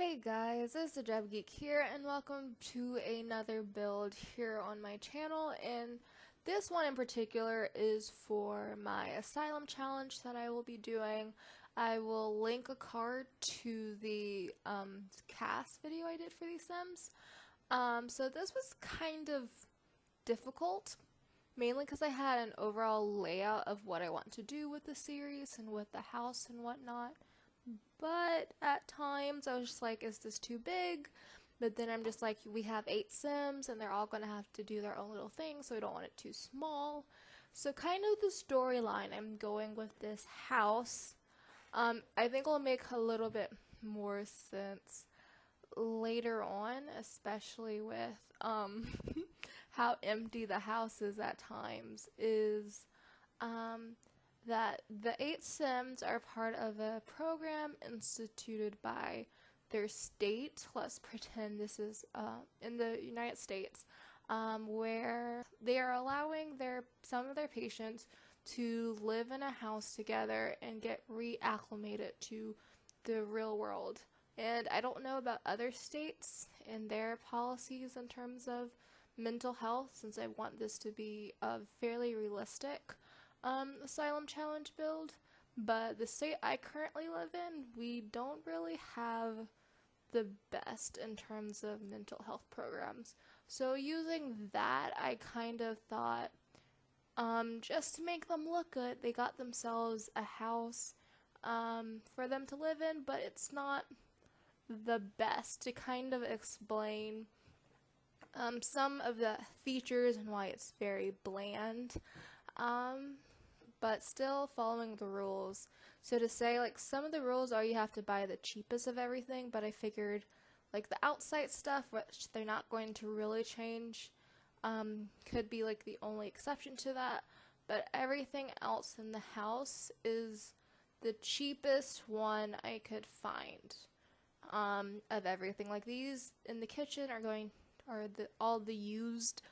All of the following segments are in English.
Hey guys, it's the Geek here, and welcome to another build here on my channel. And this one in particular is for my Asylum challenge that I will be doing. I will link a card to the cast video I did for these Sims. So this was kind of difficult, mainly because I had an overall layout of what I want to do with the series and with the house and whatnot. But at times I was just like, is this too big? But then I'm just like, we have 8 Sims and they're all going to have to do their own little thing, so I don't want it too small. So kind of the storyline I'm going with this house, I think will make a little bit more sense later on, especially with how empty the house is at times, is that the 8 Sims are part of a program instituted by their state. Let's pretend this is in the United States, where they are allowing some of their patients to live in a house together and get reacclimated to the real world. And I don't know about other states and their policies in terms of mental health, since I want this to be a fairly realistic Asylum challenge build, but the state I currently live in, we don't really have the best in terms of mental health programs. So using that, I kind of thought, just to make them look good, they got themselves a house for them to live in, but it's not the best, to kind of explain some of the features and why it's very bland. But still following the rules. So to say, like, some of the rules are you have to buy the cheapest of everything, but I figured, like, the outside stuff, which they're not going to really change, could be, like, the only exception to that. But everything else in the house is the cheapest one I could find, of everything. Like, these in the kitchen are all the used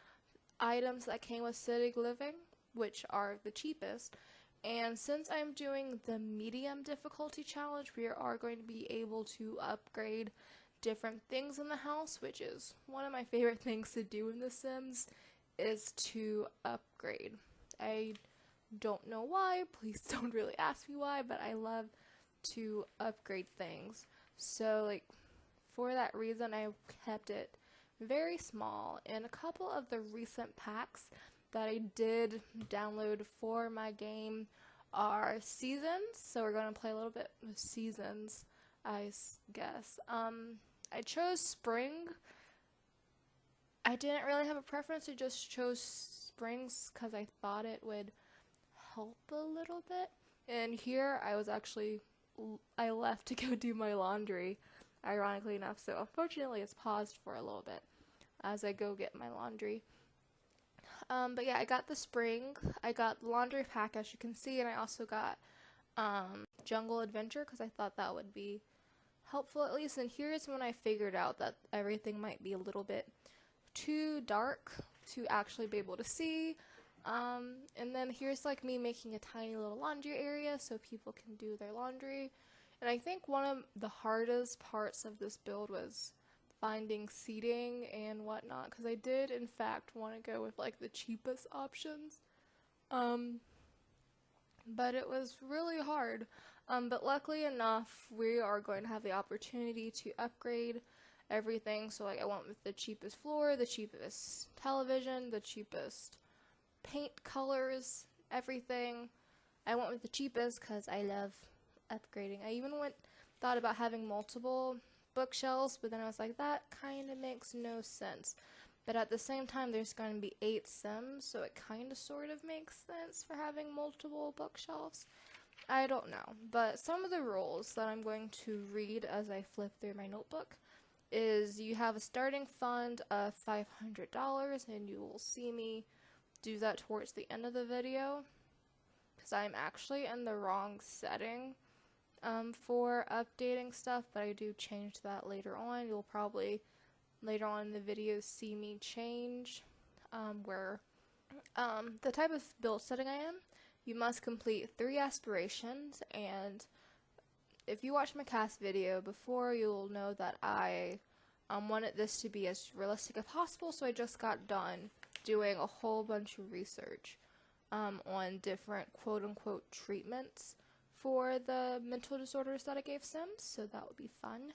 items that came with City Living, which are the cheapest. And since I'm doing the medium difficulty challenge, we are going to be able to upgrade different things in the house, which is one of my favorite things to do in The Sims, is to upgrade. I don't know why, please don't really ask me why, but I love to upgrade things. So, like, for that reason, I kept it very small. And a couple of the recent packs that I did download for my game are seasons, so we're going to play a little bit with seasons, I guess. I chose spring. I didn't really have a preference, I just chose springs because I thought it would help a little bit. And here I left to go do my laundry, ironically enough, so unfortunately it's paused for a little bit as I go get my laundry. But yeah, I got the spring, I got the laundry pack, as you can see, and I also got Jungle Adventure because I thought that would be helpful at least. And here's when I figured out that everything might be a little bit too dark to actually be able to see. And then here's like me making a tiny little laundry area so people can do their laundry. And I think one of the hardest parts of this build was finding seating and whatnot, because I did in fact want to go with like the cheapest options, but it was really hard. But luckily enough, we are going to have the opportunity to upgrade everything. So like I went with the cheapest floor, the cheapest television, the cheapest paint colors, everything. I went with the cheapest because I love upgrading. I even thought about having multiple bookshelves, but then I was like, that kind of makes no sense. But at the same time, there's going to be 8 Sims, so it kind of sort of makes sense for having multiple bookshelves. I don't know, but some of the rules that I'm going to read as I flip through my notebook is you have a starting fund of $500, and you will see me do that towards the end of the video, because I'm actually in the wrong setting for updating stuff, but I do change that later on. You'll probably later on in the video see me change where the type of build setting I am. You must complete 3 aspirations, and if you watched my cast video before, you'll know that I wanted this to be as realistic as possible, so I just got done doing a whole bunch of research on different quote-unquote treatments for the mental disorders that I gave Sims, so that would be fun.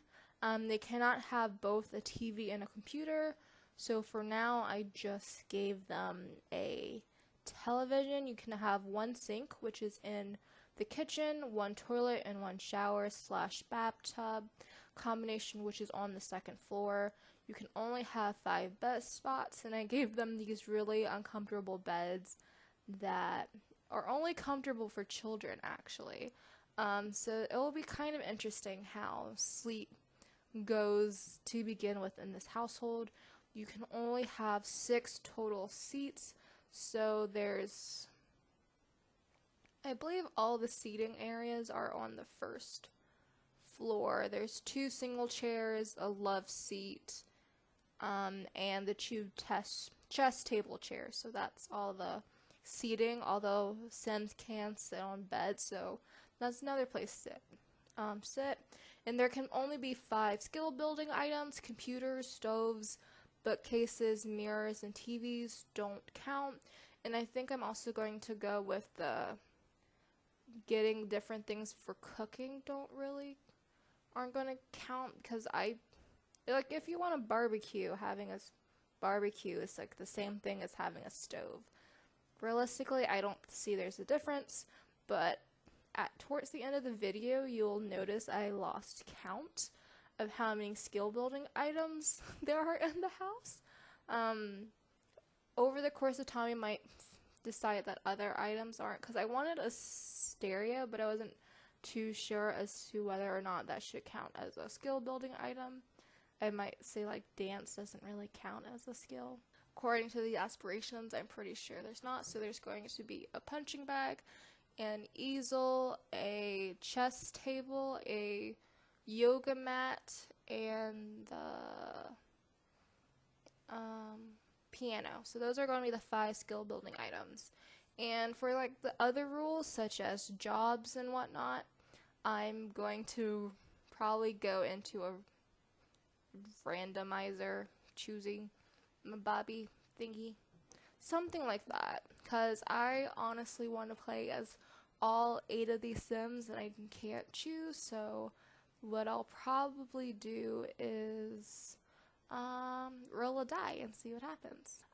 They cannot have both a TV and a computer, so for now I just gave them a television. You can have one sink, which is in the kitchen, one toilet, and one shower / bathtub combination, which is on the second floor. You can only have 5 bed spots, and I gave them these really uncomfortable beds that are only comfortable for children, actually. So it will be kind of interesting how sleep goes to begin with in this household. You can only have 6 total seats, so there's, I believe all the seating areas are on the first floor. There's 2 single chairs, a love seat, and the 2 chess table chairs. So that's all the seating, although Sims can sit on beds, so that's another place to sit. And there can only be 5 skill building items. Computers, stoves, bookcases, mirrors, and TVs don't count. And I think I'm also going to go with the getting different things for cooking aren't going to count, because like, if you want a barbecue, having a barbecue is like the same thing as having a stove. Realistically, I don't see there's a difference, but towards the end of the video, you'll notice I lost count of how many skill building items there are in the house. Over the course of time, I might decide that other items aren't, because I wanted a stereo, but I wasn't too sure as to whether or not that should count as a skill building item. I might say like dance doesn't really count as a skill. According to the aspirations, I'm pretty sure there's not, so there's going to be a punching bag, an easel, a chess table, a yoga mat, and the piano. So those are going to be the 5 skill building items. And for like the other rules, such as jobs and whatnot, I'm going to probably go into a randomizer, choosing Bobby thingy, something like that, because I honestly want to play as all 8 of these Sims and I can't choose. So what I'll probably do is roll a die and see what happens.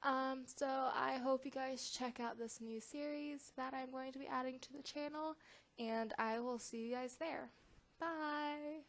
So I hope you guys check out this new series that I'm going to be adding to the channel, and I will see you guys there. Bye!